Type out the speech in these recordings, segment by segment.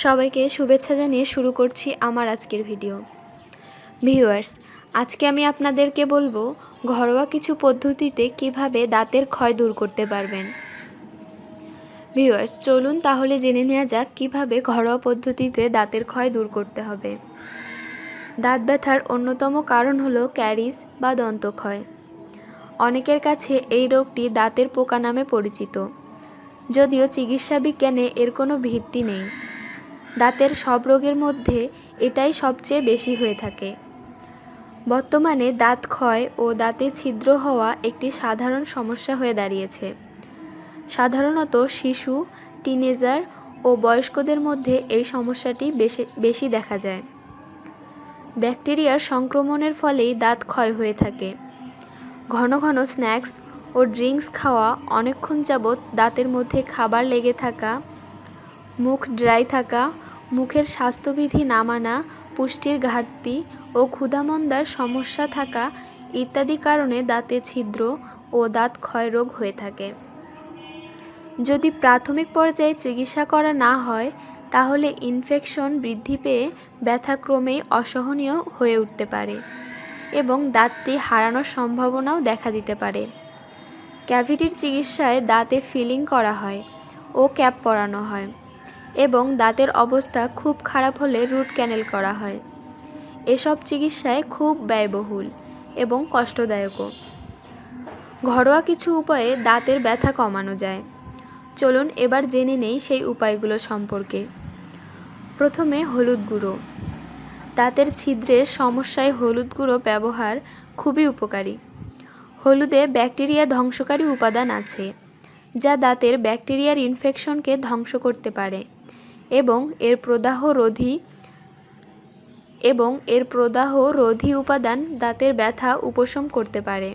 সবাইকে শুভেচ্ছা জানিয়ে শুরু করছি আমার আজকের ভিডিও। ভিউয়ার্স, আজকে আমি আপনাদেরকে বলবো ঘরোয়া কিছু পদ্ধতিতে কিভাবে দাঁতের ক্ষয় দূর করতে পারবেন। ভিউয়ার্স, চলুন তাহলে জেনে নেওয়া যাক কিভাবে ঘরোয়া পদ্ধতিতে দাঁতের ক্ষয় দূর করতে হবে। দাঁত ব্যথার অন্যতম কারণ হলো ক্যারিজ বা দন্তক্ষয়। অনেকের কাছে এই রোগটি দাঁতের পোকা নামে পরিচিত, যদিও চিকিৎসা বিজ্ঞানে এর কোনো ভিত্তি নেই। দাঁতের সব রোগের মধ্যে এটাই সবচেয়ে বেশি হয়ে থাকে। বর্তমানে দাঁত ক্ষয় ও দাঁতে ছিদ্র হওয়া একটি সাধারণ সমস্যা হয়ে দাঁড়িয়েছে। সাধারণত শিশু, টিনেজার ও বয়স্কদের মধ্যে এই সমস্যাটি বেশি দেখা যায়। ব্যাকটেরিয়ার সংক্রমণের ফলেই দাঁত ক্ষয় হয়ে থাকে। ঘন ঘন স্ন্যাক্স ও ড্রিঙ্কস খাওয়া, অনেকক্ষণ যাবৎ দাঁতের মধ্যে খাবার লেগে থাকা, মুখ ড্রাই থাকা, মুখের স্বাস্থ্যবিধি না মানা, পুষ্টির ঘাটতি ও ক্ষুধামন্দার সমস্যা থাকা ইত্যাদি কারণে দাঁতে ছিদ্র ও দাঁত ক্ষয় রোগ হয়ে থাকে। যদি প্রাথমিক পর্যায়ে চিকিৎসা করা না হয়, তাহলে ইনফেকশন বৃদ্ধি পেয়ে ব্যথা ক্রমেই অসহনীয় হয়ে উঠতে পারে এবং দাঁতটি হারানোর সম্ভাবনাও দেখা দিতে পারে। ক্যাভিটির চিকিৎসায় দাঁতে ফিলিং করা হয় ও ক্যাপ পরানো হয় এবং দাঁতের অবস্থা খুব খারাপ হলে রুট ক্যানেল করা হয়। এসব চিকিৎসায় খুব ব্যয়বহুল এবং কষ্টদায়কও। ঘরোয়া কিছু উপায়ে দাঁতের ব্যথা কমানো যায়। চলুন এবার জেনে নেই সেই উপায়গুলো সম্পর্কে। প্রথমে হলুদ গুঁড়ো। দাঁতের ছিদ্রের সমস্যায় হলুদ গুঁড়ো ব্যবহার খুবই উপকারী। হলুদে ব্যাকটেরিয়া ধ্বংসকারী উপাদান আছে, যা দাঁতের ব্যাকটেরিয়ার ইনফেকশনকে ধ্বংস করতে পারে এবং এর প্রদাহ রোধী উপাদান দাঁতের ব্যথা উপশম করতে পারে।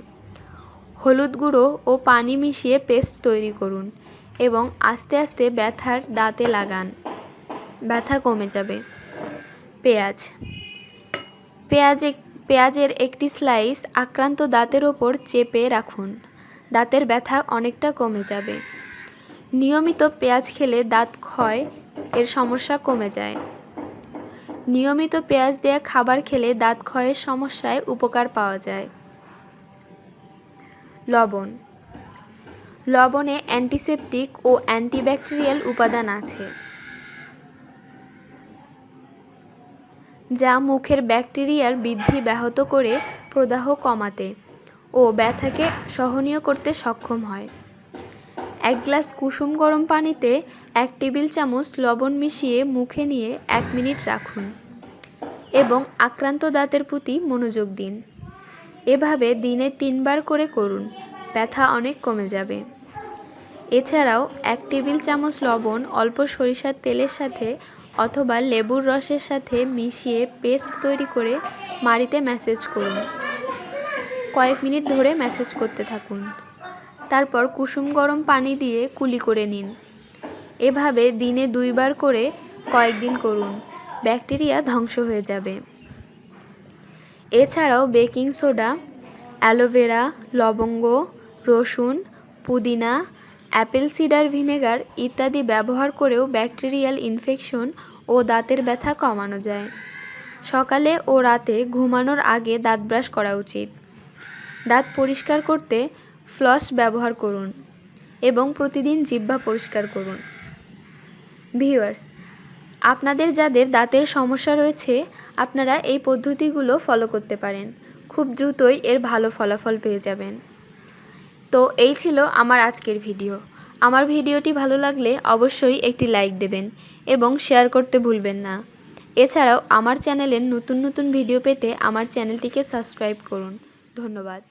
হলুদ গুঁড়ো ও পানি মিশিয়ে পেস্ট তৈরি করুন এবং আস্তে আস্তে ব্যথার দাঁতে লাগান। ব্যথা কমে যাবে। পেঁয়াজের একটি স্লাইস আক্রান্ত দাঁতের ওপর চেপে রাখুন। দাঁতের ব্যথা অনেকটা কমে যাবে। নিয়মিত পেঁয়াজ খেলে দাঁত ক্ষয় এর সমস্যা কমে যায়। নিয়মিত পেঁয়াজ দেওয়া খাবার খেলে দাঁত ক্ষয়ের সমস্যায় উপকার পাওয়া যায়। লবণ। লবণে অ্যান্টিসেপটিক ও অ্যান্টিব্যাকটেরিয়াল উপাদান আছে, যা মুখের ব্যাকটেরিয়ার বৃদ্ধি ব্যাহত করে প্রদাহ কমাতে ও ব্যথাকে সহনীয় করতে সক্ষম হয়। 1 গ্লাস কুসুম গরম পানিতে 1 টেবিল চামচ লবণ মিশিয়ে মুখে নিয়ে 1 মিনিট রাখুন এবং আক্রান্ত দাঁতের প্রতি মনোযোগ দিন। এভাবে দিনে 3 বার করে করুন, ব্যথা অনেক কমে যাবে। এছাড়াও 1 টেবিল চামচ লবণ অল্প সরিষার তেলের সাথে অথবা লেবুর রসের সাথে মিশিয়ে পেস্ট তৈরি করে মাড়িতে ম্যাসেজ করুন। কয়েক মিনিট ধরে ম্যাসেজ করতে থাকুন। তারপর কুসুম গরম পানি দিয়ে কুলি করে নিন। এভাবে দিনে 2 বার করে কয়েকদিন করুন, ব্যাকটেরিয়া ধ্বংস হয়ে যাবে। এছাড়াও বেকিং সোডা, অ্যালোভেরা, লবঙ্গ, রসুন, পুদিনা, অ্যাপেল সিডার ভিনেগার ইত্যাদি ব্যবহার করেও ব্যাকটেরিয়াল ইনফেকশন ও দাঁতের ব্যথা কমানো যায়। সকালে ও রাতে ঘুমানোর আগে দাঁত ব্রাশ করা উচিত। দাঁত পরিষ্কার করতে ফ্লস ব্যবহার করুন এবং প্রতিদিন জিহ্বা পরিষ্কার করুন। ভিউয়ার্স, আপনাদের যাদের দাঁতের সমস্যা রয়েছে, আপনারা এই পদ্ধতিগুলো ফলো করতে পারেন। খুব দ্রুতই এর ভালো ফলাফল পেয়ে যাবেন। তো এই ছিল আমার আজকের ভিডিও। আমার ভিডিওটি ভালো লাগলে অবশ্যই একটি লাইক দেবেন এবং শেয়ার করতে ভুলবেন না। এছাড়াও আমার চ্যানেলের নতুন নতুন ভিডিও পেতে আমার চ্যানেলটিকে সাবস্ক্রাইব করুন। ধন্যবাদ।